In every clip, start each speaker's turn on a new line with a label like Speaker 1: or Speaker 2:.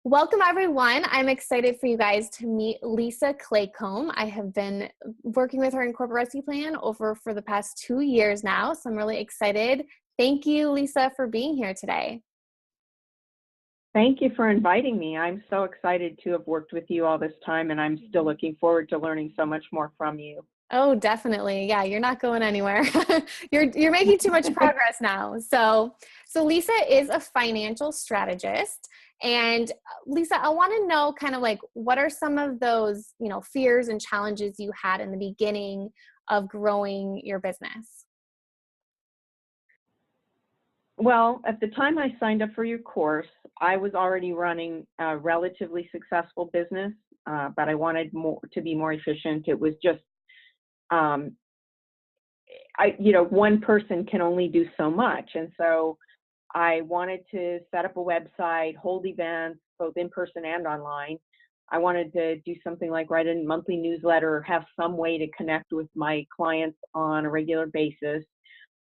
Speaker 1: Welcome, everyone. I'm excited for you guys to meet Lisa Claycomb. I have been working with her in Corporate Rescue Plan for the past 2 years now, so I'm really excited. Thank you, Lisa, for being here today.
Speaker 2: Thank you for inviting me. I'm so excited to have worked with you all this time, and I'm still looking forward to learning so much more from you.
Speaker 1: Oh, definitely. Yeah, you're not going anywhere. You're making too much progress now. So Lisa is a financial strategist. And Lisa, I want to know kind of like what are some of those, fears and challenges you had in the beginning of growing your business?
Speaker 2: Well, at the time I signed up for your course, I was already running a relatively successful business, but I wanted to be more efficient. It was just, one person can only do so much. And so I wanted to set up a website, hold events, both in person and online. I wanted to do something like write a monthly newsletter, have some way to connect with my clients on a regular basis,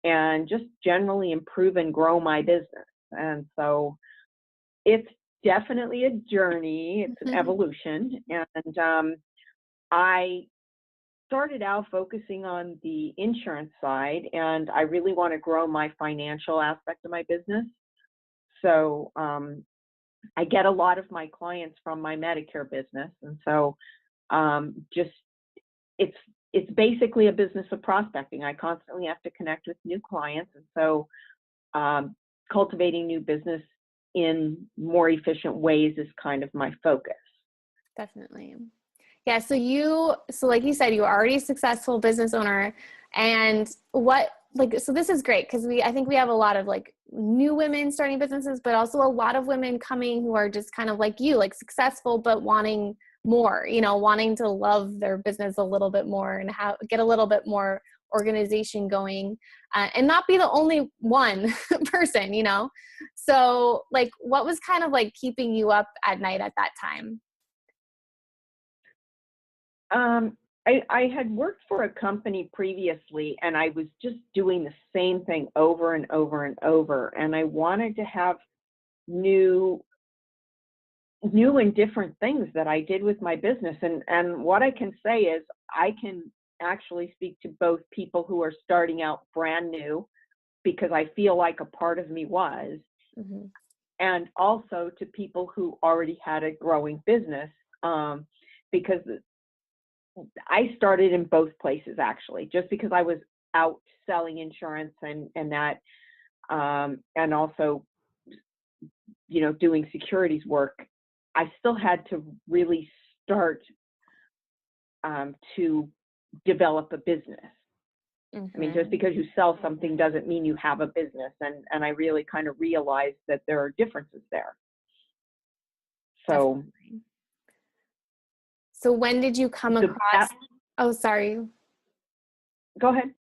Speaker 2: and just generally improve and grow my business. And so it's definitely a journey. It's an evolution. And I started out focusing on the insurance side, and I really want to grow my financial aspect of my business. So I get a lot of my clients from my Medicare business. And so it's basically a business of prospecting. I constantly have to connect with new clients. And so cultivating new business in more efficient ways is kind of my focus.
Speaker 1: Definitely. Yeah. So like you said, you're already a successful business owner. And so this is great because I think we have a lot of like new women starting businesses, but also a lot of women coming who are just kind of like you, like successful, but wanting more, wanting to love their business a little bit more and get a little bit more organization going and not be the only one person, So like, what was kind of like keeping you up at night at that time?
Speaker 2: I had worked for a company previously, and I was just doing the same thing over and over and over. And I wanted to have new and different things that I did with my business. And what I can say is I can actually speak to both people who are starting out brand new, because I feel like a part of me was, and also to people who already had a growing business, because I started in both places, actually, just because I was out selling insurance and that, and also, doing securities work. I still had to really start to develop a business. I mean, just because you sell something doesn't mean you have a business. And I really kind of realized that there are differences there. So.
Speaker 1: Definitely. So when did you come across? Oh, sorry.
Speaker 2: Go ahead.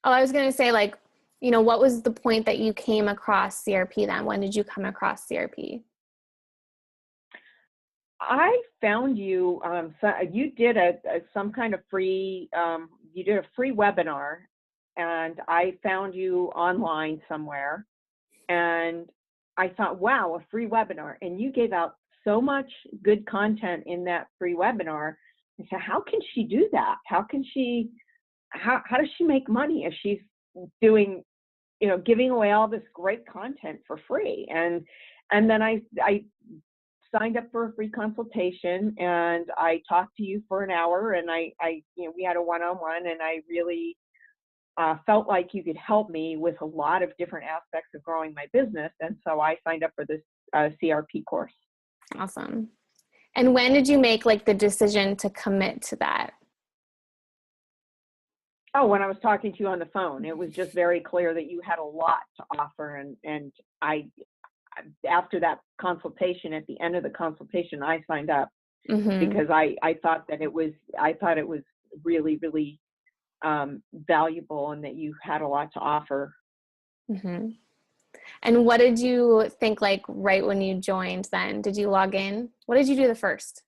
Speaker 1: Oh, I was going to say, like, what was the point that you came across CRP then? When did you come across CRP?
Speaker 2: I found you. So you did some kind of free. You did a free webinar, and I found you online somewhere, and I thought, wow, a free webinar, and you gave out so much good content in that free webinar. I said, how can she do that? How does she make money if she's doing, giving away all this great content for free? And then I signed up for a free consultation, and I talked to you for an hour, and we had a one-on-one, and I really felt like you could help me with a lot of different aspects of growing my business. And so I signed up for this CRP course.
Speaker 1: Awesome. And when did you make like the decision to commit to that?
Speaker 2: Oh, when I was talking to you on the phone, it was just very clear that you had a lot to offer. And after that consultation, at the end of the consultation, I signed up because I thought it was really, really valuable, and that you had a lot to offer.
Speaker 1: And what did you think, like, right when you joined then? Did you log in? What did you do the first?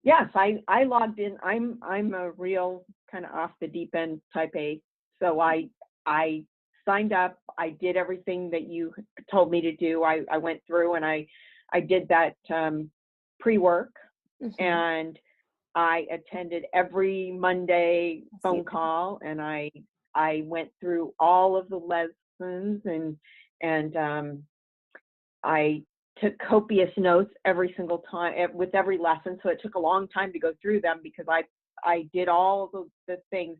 Speaker 2: Yes, I logged in. I'm a real kind of off the deep end type A. So I signed up. I did everything that you told me to do. I went through and I did that pre-work,
Speaker 1: Mm-hmm.
Speaker 2: and I attended every Monday phone call, and I went through all of the lessons, and I took copious notes every single time with every lesson. So it took a long time to go through them because I did all the things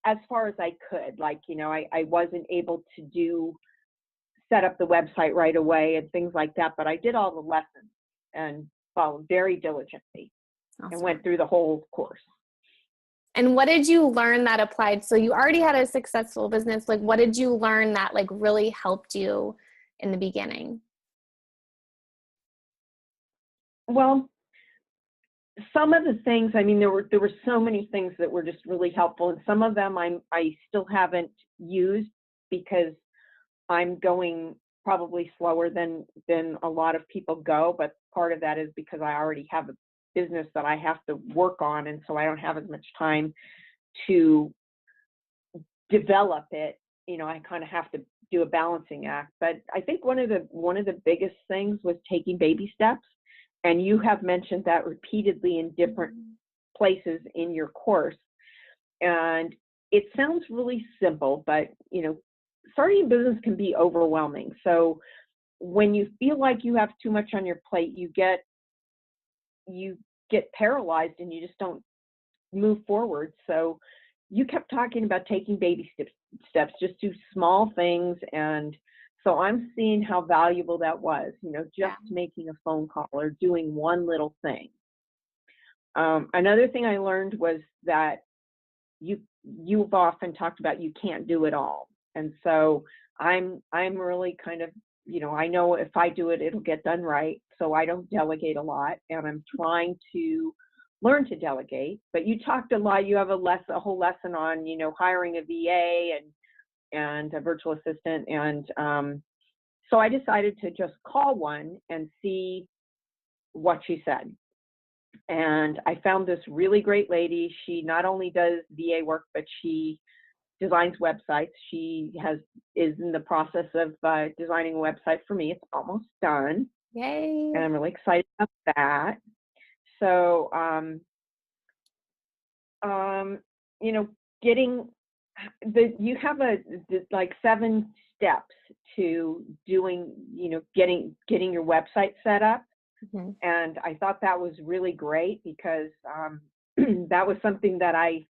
Speaker 2: as far as I could. Like, you know, I wasn't able to set up the website right away and things like that, but I did all the lessons and followed very diligently.
Speaker 1: Awesome.
Speaker 2: And went through the whole course.
Speaker 1: And what did you learn that applied? So you already had a successful business. Like, what did you learn that like really helped you in the beginning?
Speaker 2: Well, some of the things, I mean, there were so many things that were just really helpful, and some of them I still haven't used because I'm going probably slower than a lot of people go. But part of that is because I already have a business that I have to work on, and so I don't have as much time to develop it. You know, I kind of have to do a balancing act. But I think one of the biggest things was taking baby steps, and you have mentioned that repeatedly in different places in your course. And it sounds really simple, but you know, starting a business can be overwhelming. So when you feel like you have too much on your plate, you get paralyzed and you just don't move forward. So you kept talking about taking baby steps, just do small things. And so I'm seeing how valuable that was, you know, just making a phone call or doing one little thing. Another thing I learned was that you've often talked about you can't do it all. And so I'm really kind of, you know, I know if I do it, it'll get done right. So I don't delegate a lot, and I'm trying to learn to delegate. But you talked a lot. You have a whole lesson on, you know, hiring a VA and a virtual assistant. And so I decided to just call one and see what she said. And I found this really great lady. She not only does VA work, but she designs websites. She is in the process of designing a website for me. It's almost done.
Speaker 1: Yay.
Speaker 2: And I'm really excited about that. So, you know, you have like 7 steps to doing, you know, getting your website set up.
Speaker 1: Mm-hmm.
Speaker 2: And I thought that was really great because that was something that I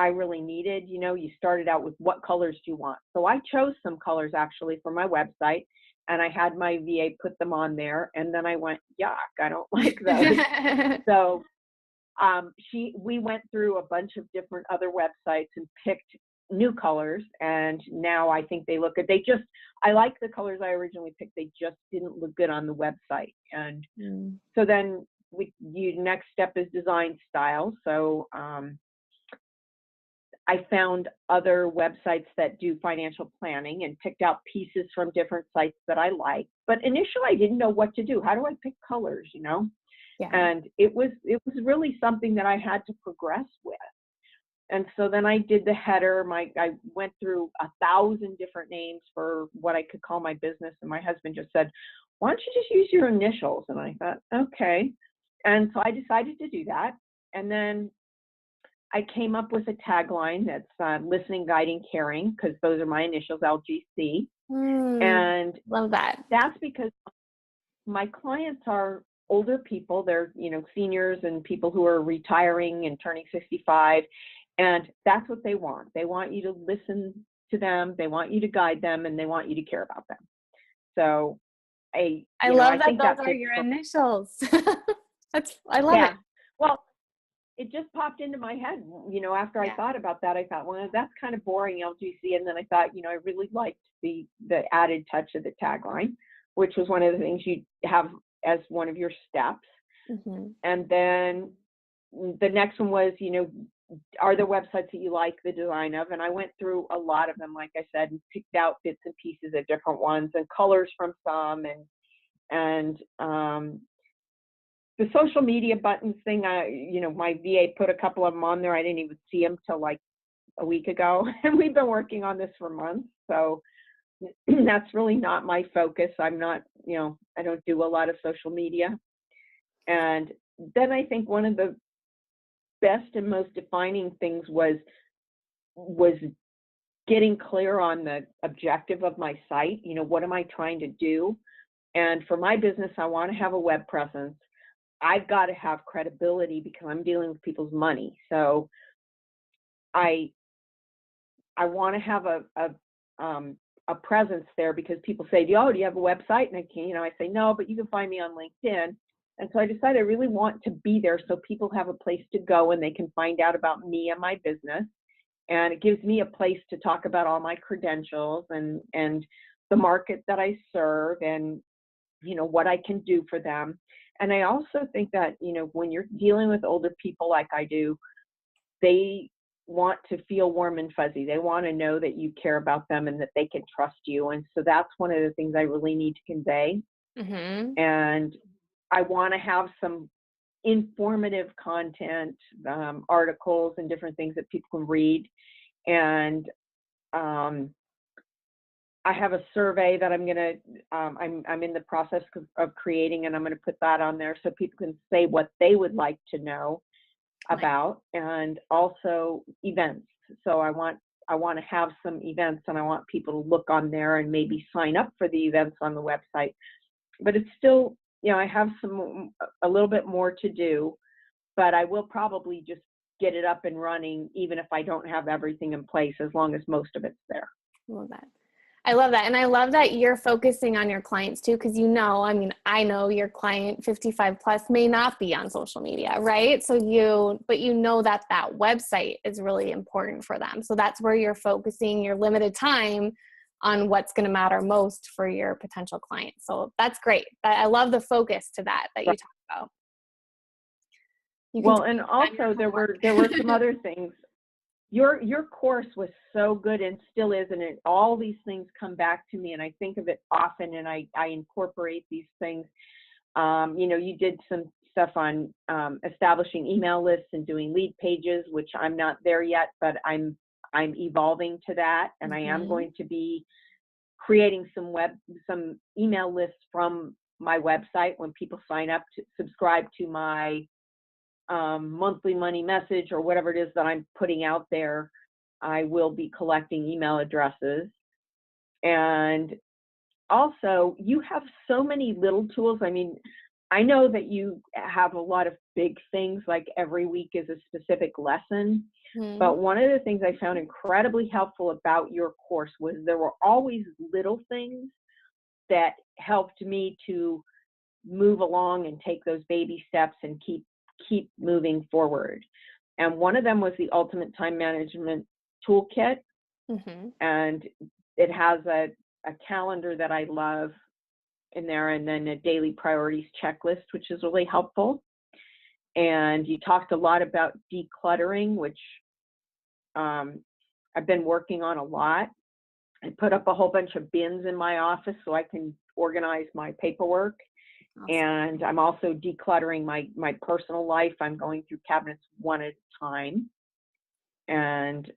Speaker 2: really needed. You know, you started out with what colors do you want? So I chose some colors actually for my website, and I had my VA put them on there. And then I went, yuck, I don't like those. So we went through a bunch of different other websites and picked new colors, and now I think they look good. I like the colors I originally picked. They just didn't look good on the website. And so then next step is design style. So I found other websites that do financial planning and picked out pieces from different sites that I like. But initially I didn't know what to do. How do I pick colors, you know?
Speaker 1: Yeah.
Speaker 2: And it was really something that I had to progress with. And so then I did the header. I went through 1,000 different names for what I could call my business. And my husband just said, why don't you just use your initials? And I thought, okay. And so I decided to do that. And then I came up with a tagline that's listening, guiding, caring, because those are my initials, LGC. And
Speaker 1: love that.
Speaker 2: That's because my clients are older people. They're, you know, seniors and people who are retiring and turning 65. And that's what they want. They want you to listen to them. They want you to guide them, and they want you to care about them. So I
Speaker 1: love that
Speaker 2: think
Speaker 1: those are your initials. I love it.
Speaker 2: Well, it just popped into my head, you know, after I thought about that. I thought, well, that's kind of boring, LGC. And then I thought, you know, I really liked the added touch of the tagline, which was one of the things you have as one of your steps.
Speaker 1: Mm-hmm.
Speaker 2: And then the next one was, you know, are there websites that you like the design of? And I went through a lot of them, like I said, and picked out bits and pieces of different ones and colors from some, and the social media buttons thing. You know, my VA put a couple of them on there. I didn't even see them till like a week ago, and we've been working on this for months. So that's really not my focus. I'm not, I don't do a lot of social media. And then I think one of the best and most defining things was getting clear on the objective of my site. What am I trying to do? And for my business, I want to have a web presence. I've got to have credibility because I'm dealing with people's money. So I want to have a presence there because people say, "Oh, do you have a website?" And I say, "No, but you can find me on LinkedIn." And so I decided I really want to be there so people have a place to go and they can find out about me and my business. And it gives me a place to talk about all my credentials and the market that I serve and what I can do for them. And I also think that when you're dealing with older people like I do, they want to feel warm and fuzzy. They want to know that you care about them and that they can trust you. And so that's one of the things I really need to convey.
Speaker 1: Mm-hmm.
Speaker 2: And I want to have some informative content, articles and different things that people can read. And I have a survey that I'm in the process of creating, and I'm going to put that on there so people can say what they would like to know about, and also events. So I want to have some events, and I want people to look on there and maybe sign up for the events on the website. But it's still, I have a little bit more to do, but I will probably just get it up and running, even if I don't have everything in place, as long as most of it's there.
Speaker 1: Love that. I love that. And I love that you're focusing on your clients too, because I know your client 55 plus may not be on social media, right? But you know that website is really important for them. So that's where you're focusing your limited time on what's going to matter most for your potential clients. So that's great. I love the focus to that you talk about.
Speaker 2: Well, and also there were some other things. Your course was so good and still is, and all these things come back to me, and I think of it often, and I incorporate these things. You did some stuff on establishing email lists and doing lead pages, which I'm not there yet, but I'm evolving to that, and I am going to be creating some email lists from my website when people sign up to subscribe to my monthly money message or whatever it is that I'm putting out there. I will be collecting email addresses. And also, you have so many little tools. I know that you have a lot of big things, like every week is a specific lesson. But one of the things I found incredibly helpful about your course was there were always little things that helped me to move along and take those baby steps and keep moving forward. And one of them was the Ultimate Time Management Toolkit. And it has a calendar that I love in there, and then a daily priorities checklist, which is really helpful. And you talked a lot about decluttering, which I've been working on a lot. I put up a whole bunch of bins in my office so I can organize my paperwork. Awesome. And I'm also decluttering my personal life. I'm going through cabinets one at a time. And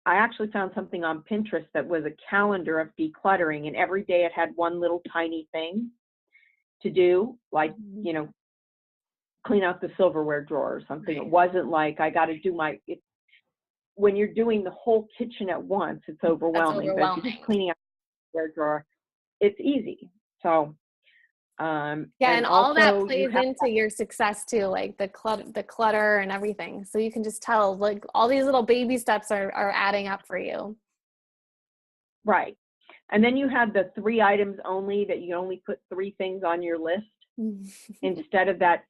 Speaker 2: I actually found something on Pinterest that was a calendar of decluttering, and every day it had one little tiny thing to do, like, clean out the silverware drawer or something. It wasn't like I got to do when you're doing the whole kitchen at once, it's overwhelming. But if you're just cleaning out the silverware drawer, it's easy. So
Speaker 1: and all that plays into your success too, like the clutter and everything. So you can just tell, like, all these little baby steps are adding up for you.
Speaker 2: Right. And then you had the 3 items only, that you only put 3 things on your list instead of that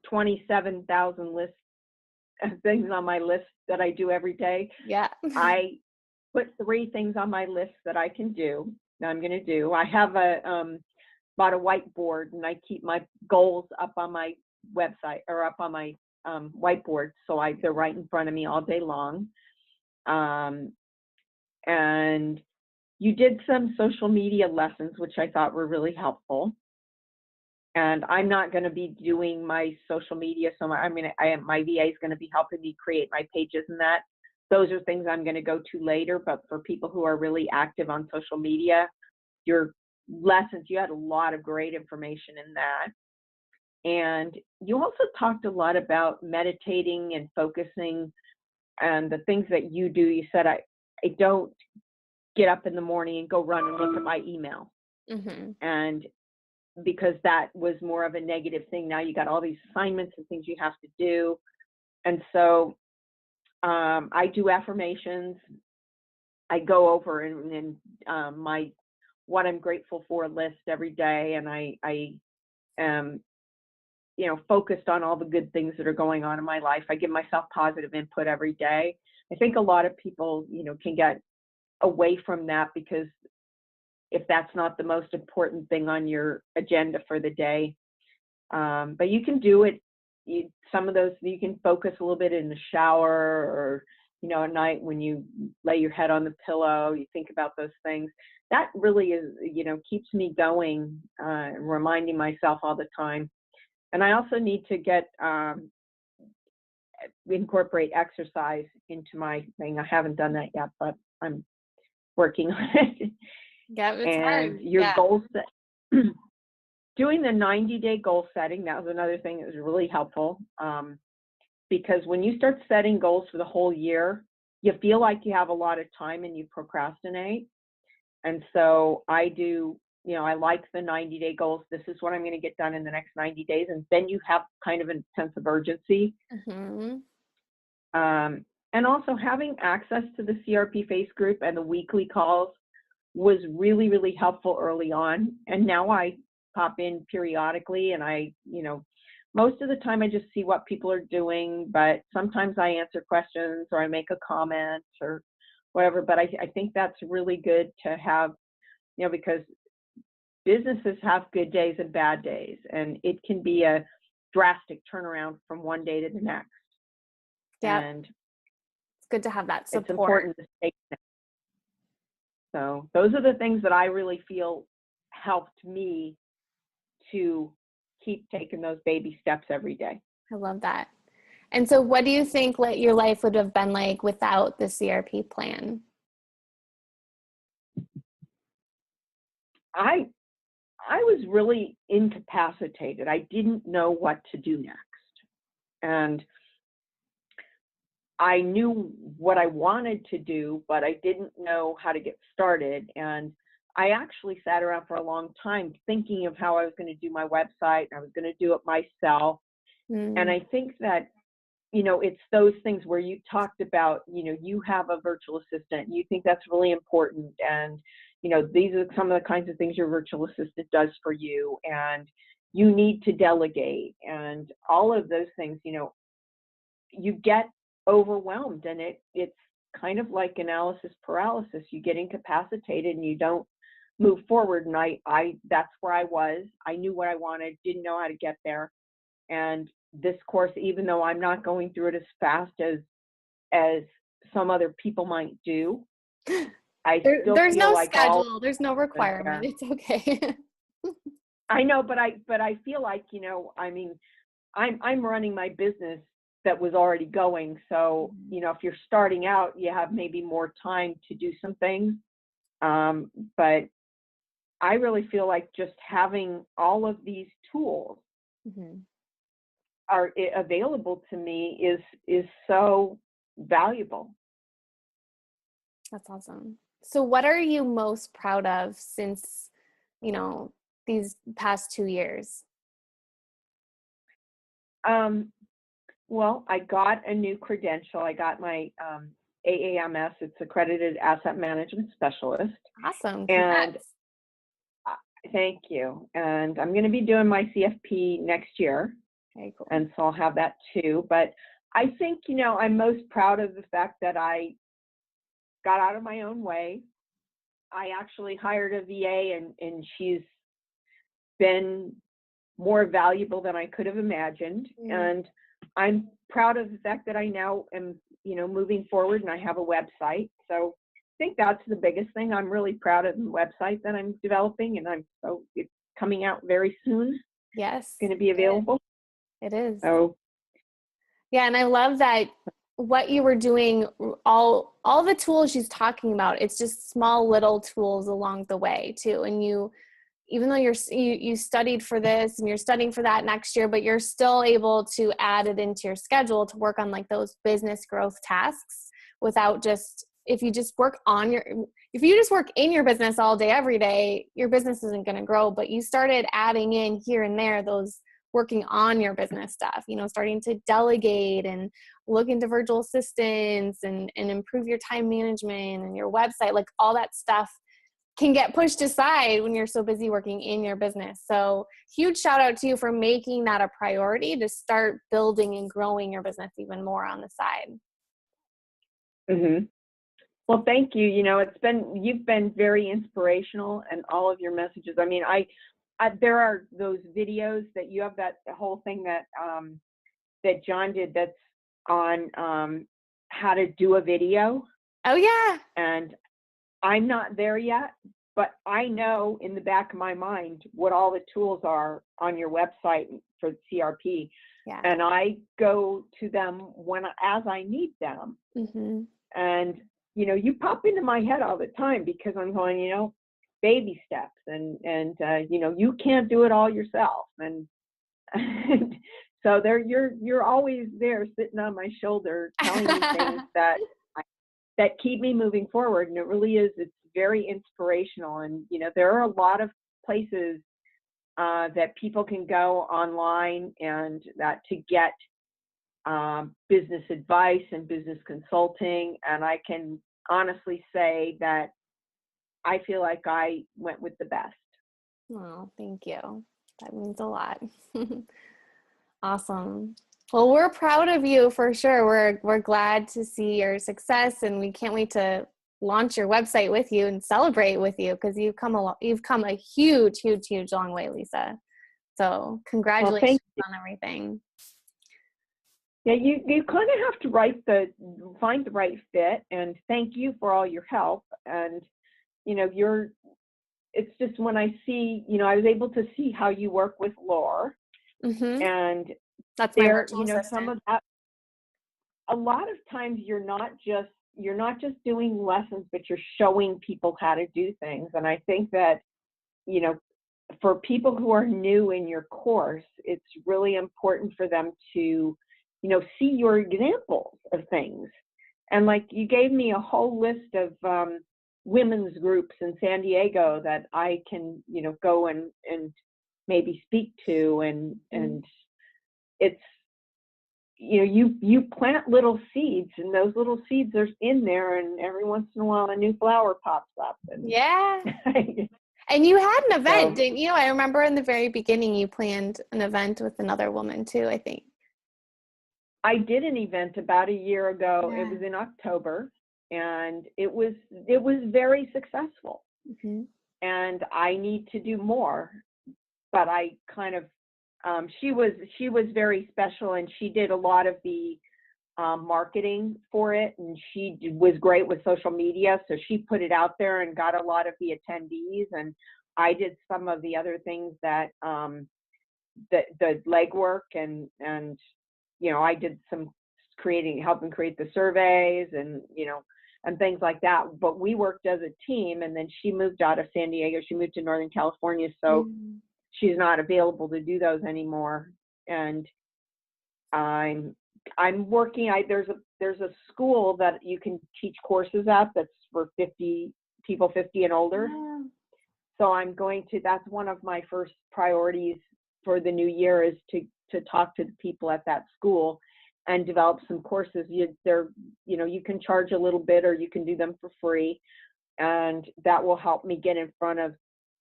Speaker 2: 27,000 list things on my list that I do every day.
Speaker 1: Yeah.
Speaker 2: I put 3 things on my list that I can do, that I'm going to do. I have bought a whiteboard, and I keep my goals up on my website, or up on my whiteboard, so they're right in front of me all day long. And you did some social media lessons, which I thought were really helpful. And I'm not going to be doing my social media, so my VA is going to be helping me create my pages and that. those are things I'm going to go to later. But for people who are really active on social media, your lessons, you had a lot of great information in that. And you also talked a lot about meditating and focusing and the things that you do. You said, I don't get up in the morning and go run and look at my email.
Speaker 1: Mm-hmm.
Speaker 2: And because that was more of a negative thing. Now you got all these assignments and things you have to do. And so I do affirmations. I go over and my what I'm grateful for list every day. And I am, focused on all the good things that are going on in my life. I give myself positive input every day. I think a lot of people, can get away from that because if that's not the most important thing on your agenda for the day. But you can do it. Some of those, you can focus a little bit in the shower or, at night when you lay your head on the pillow, you think about those things. That really is, keeps me going, reminding myself all the time. And I also need to incorporate exercise into my thing. I haven't done that yet, but I'm working on it.
Speaker 1: Yeah, it's
Speaker 2: And
Speaker 1: hard.
Speaker 2: your
Speaker 1: Yeah.
Speaker 2: goals, doing the 90-day goal setting, that was another thing that was really helpful. Because when you start setting goals for the whole year, you feel like you have a lot of time and you procrastinate. And so I do, I like the 90-day goals. This is what I'm going to get done in the next 90 days. And then you have kind of a sense of urgency.
Speaker 1: Mm-hmm.
Speaker 2: And also having access to the CRP face group and the weekly calls was really, really helpful early on. And now I pop in periodically and most of the time I just see what people are doing, but sometimes I answer questions or I make a comment or whatever. But I think that's really good to have, because businesses have good days and bad days, and it can be a drastic turnaround from one day to the next.
Speaker 1: Yeah.
Speaker 2: And
Speaker 1: It's good to have that support.
Speaker 2: It's important to stay connected. So those are the things that I really feel helped me to keep taking those baby steps every day.
Speaker 1: I love that. And so what do you think your life would have been like without the CRP plan?
Speaker 2: I was really incapacitated. I didn't know what to do next. And I knew what I wanted to do, but I didn't know how to get started. And I actually sat around for a long time thinking of how I was going to do my website. I was going to do it myself. And I think that, it's those things where you talked about, you have a virtual assistant, you think that's really important. And, these are some of the kinds of things your virtual assistant does for you. And you need to delegate and all of those things, you get overwhelmed, and it's kind of like analysis paralysis. You get incapacitated and you don't move forward. And I that's where I was. I knew what I wanted, didn't know how to get there. And this course, even though I'm not going through it as fast as some other people might do, I still
Speaker 1: there's
Speaker 2: feel
Speaker 1: no
Speaker 2: like
Speaker 1: schedule, there's no requirement. It's okay.
Speaker 2: I know, but I feel like, I'm running my business that was already going. So, if you're starting out, you have maybe more time to do some things. But I really feel like just having all of these tools
Speaker 1: Mm-hmm.
Speaker 2: are available to me is so valuable.
Speaker 1: That's awesome. So what are you most proud of since, these past 2 years?
Speaker 2: Well, I got a new credential. I got my AAMS. It's Accredited Asset Management Specialist.
Speaker 1: Awesome.
Speaker 2: And
Speaker 1: Congrats.
Speaker 2: thank you. And I'm going to be doing my CFP next year.
Speaker 1: Very cool.
Speaker 2: And so I'll have that too. But I think, I'm most proud of the fact that I got out of my own way. I actually hired a VA and she's been more valuable than I could have imagined. And I'm proud of the fact that I now am, moving forward and I have a website. So I think that's the biggest thing. I'm really proud of the website that I'm developing, and it's coming out very soon.
Speaker 1: Yes.
Speaker 2: It's going to be available.
Speaker 1: It is.
Speaker 2: So
Speaker 1: yeah. And I love that what you were doing, all the tools she's talking about, it's just small little tools along the way too. And you, even though you studied for this and you're studying for that next year, but you're still able to add it into your schedule to work on like those business growth tasks without just, if you just work in your business all day, every day, your business isn't going to grow. But you started adding in here and there, those working on your business stuff, starting to delegate and look into virtual assistants and improve your time management and your website, like all that stuff can get pushed aside when you're so busy working in your business. So huge shout out to you for making that a priority to start building and growing your business even more on the side.
Speaker 2: Mm-hmm. Well, thank you. You've been very inspirational, and all of your messages. I mean, there are those videos that you have, that whole thing that that John did, that's on how to do a video.
Speaker 1: Oh yeah.
Speaker 2: And I'm not there yet, but I know in the back of my mind what all the tools are on your website for CRP.
Speaker 1: Yeah.
Speaker 2: And I go to them as I need them.
Speaker 1: Mm-hmm.
Speaker 2: And, you pop into my head all the time, because I'm going, baby steps, and you can't do it all yourself. And so you're always there sitting on my shoulder telling me things that keep me moving forward. And it really is, it's very inspirational. And, there are a lot of places that people can go online and that to get business advice and business consulting. And I can honestly say that I feel like I went with the best.
Speaker 1: Oh, thank you. That means a lot. Awesome. Well, we're proud of you for sure. We're glad to see your success, and we can't wait to launch your website with you and celebrate with you, because you've come a huge, huge, huge long way, Lisa. So congratulations on everything.
Speaker 2: Yeah, you kind of have to find the right fit, and thank you for all your help. And it's just when I see, I was able to see how you work with Laura.
Speaker 1: Mm-hmm.
Speaker 2: And
Speaker 1: that's my virtual assistant.
Speaker 2: Some of that, a lot of times you're not just doing lessons, but you're showing people how to do things. And I think that, for people who are new in your course, it's really important for them to, see your examples of things. And like, you gave me a whole list of women's groups in San Diego that I can, go and maybe speak to. And it's, you plant little seeds, and those little seeds are in there, and every once in a while a new flower pops up. And
Speaker 1: yeah. And you had an event, didn't you? I remember in the very beginning you planned an event with another woman too, I think.
Speaker 2: I did an event about a year ago.
Speaker 1: Yeah.
Speaker 2: It was in October, and it was very successful.
Speaker 1: Mm-hmm.
Speaker 2: And I need to do more, but I kind of she was very special, and she did a lot of the marketing for it, and she was great with social media, so she put it out there and got a lot of the attendees. And I did some of the other things that the legwork, and I did some helping create the surveys, and and things like that. But we worked as a team, and then she moved out of San Diego. She moved to Northern California, so she's not available to do those anymore. And I'm working. There's a school that you can teach courses at that's for 50 and older. Yeah. So that's one of my first priorities for the new year, is to talk to the people at that school and develop some courses. You can charge a little bit, or you can do them for free, and that will help me get in front of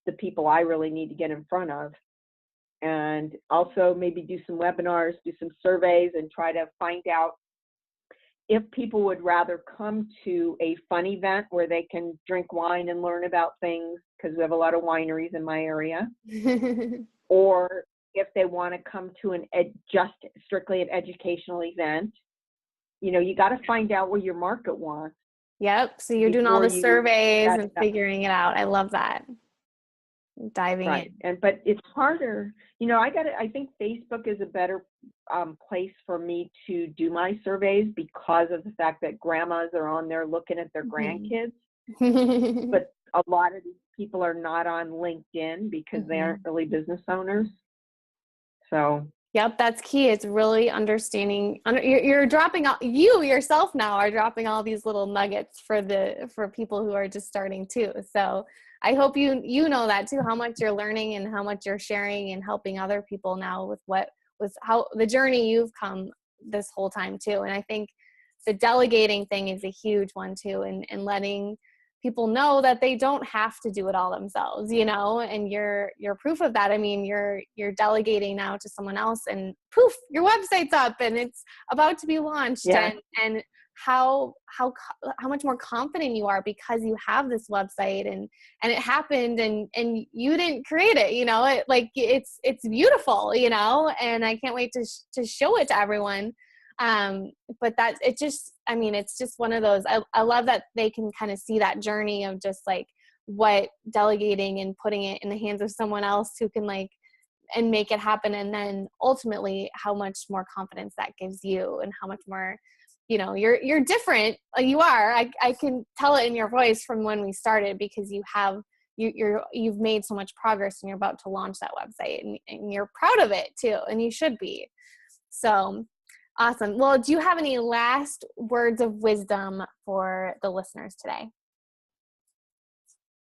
Speaker 2: the people I really need to get in front of. And also maybe do some webinars, do some surveys, and try to find out if people would rather come to a fun event where they can drink wine and learn about things, because we have a lot of wineries in my area, or if they want to come to just strictly an educational event. You got to find out what your market wants.
Speaker 1: Yep. So you're doing all the surveys and figuring it out. I love that. Diving in.
Speaker 2: But it's harder. I think Facebook is a better place for me to do my surveys because of the fact that grandmas are on there looking at their grandkids. But a lot of these people are not on LinkedIn because they aren't really business owners. So.
Speaker 1: Yep, that's key. It's really understanding. You're dropping all, you yourself now are dropping all these little nuggets for people who are just starting too. So I hope you know that too, how much you're learning and how much you're sharing and helping other people now with how the journey you've come this whole time too. And I think the delegating thing is a huge one too, and letting people know that they don't have to do it all themselves, and you're proof of that. I mean, you're delegating now to someone else, and poof, your website's up and it's about to be launched.
Speaker 2: Yeah.
Speaker 1: And how much more confident you are because you have this website and it happened and you didn't create it, it's beautiful, and I can't wait to show it to everyone. But it's just one of those, I love that they can kind of see that journey of just like what delegating and putting it in the hands of someone else who can and make it happen. And then ultimately how much more confidence that gives you and how much more, you're different. You are, I can tell it in your voice from when we started, because you've made so much progress and you're about to launch that website and you're proud of it too. And you should be. So awesome. Well, do you have any last words of wisdom for the listeners today?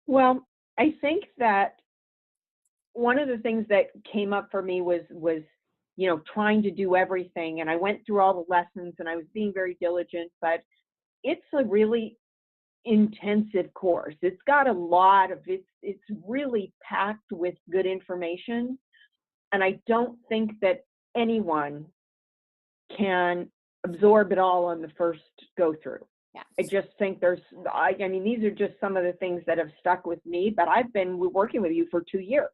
Speaker 2: Well, I think that one of the things that came up for me was trying to do everything. And I went through all the lessons and I was being very diligent, but it's a really intensive course. It's got a lot of it's really packed with good information. And I don't think that anyone can absorb it all on the first go through.
Speaker 1: Yeah.
Speaker 2: I just think I mean, these are just some of the things that have stuck with me, but I've been working with you for 2 years.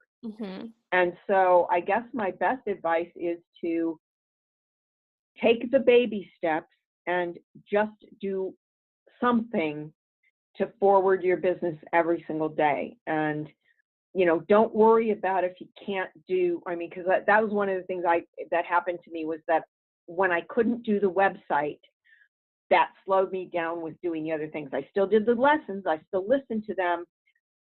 Speaker 2: And so I guess my best advice is to take the baby steps and just do something to forward your business every single day. And, don't worry about if you can't do, because that was one of the things that happened to me, was that when I couldn't do the website, that slowed me down with doing the other things. I still did the lessons, I still listened to them,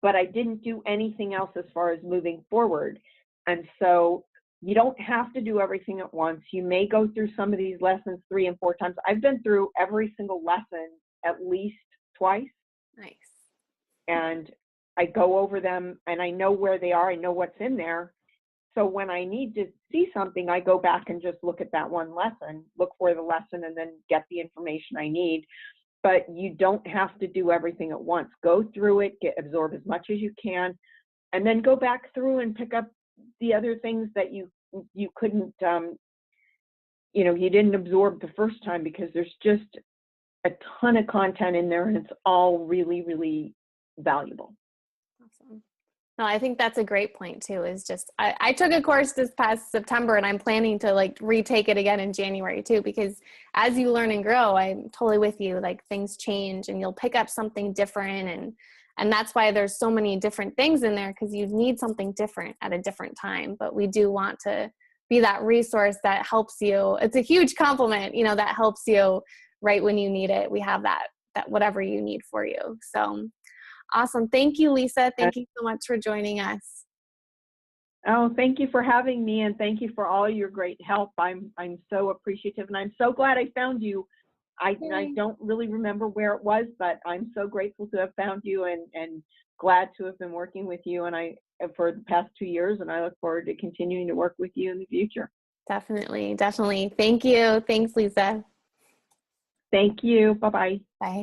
Speaker 2: but I didn't do anything else as far as moving forward. And so you don't have to do everything at once. You may go through some of these lessons 3 and 4 times. I've been through every single lesson at least twice.
Speaker 1: Nice.
Speaker 2: And I go over them and I know where they are. I know what's in there. So when I need to see something, I go back and just look at that one lesson, look for the lesson, and then get the information I need. But you don't have to do everything at once. Go through it, absorb as much as you can, and then go back through and pick up the other things that you couldn't, you didn't absorb the first time, because there's just a ton of content in there and it's all really, really valuable.
Speaker 1: Awesome. No, I think that's a great point too, is just, I took a course this past September and I'm planning to retake it again in January too, because as you learn and grow, I'm totally with you, things change and you'll pick up something different. And that's why there's so many different things in there, because you need something different at a different time. But we do want to be that resource that helps you. It's a huge compliment, that helps you right when you need it. We have that whatever you need for you. So awesome. Thank you, Lisa. Thank you so much for joining us.
Speaker 2: Oh, thank you for having me, and thank you for all your great help. I'm so appreciative, and I'm so glad I found you. I don't really remember where it was, but I'm so grateful to have found you and glad to have been working with you for the past 2 years, and I look forward to continuing to work with you in the future.
Speaker 1: Definitely. Thank you. Thanks, Lisa.
Speaker 2: Thank you. Bye-bye.
Speaker 1: Bye.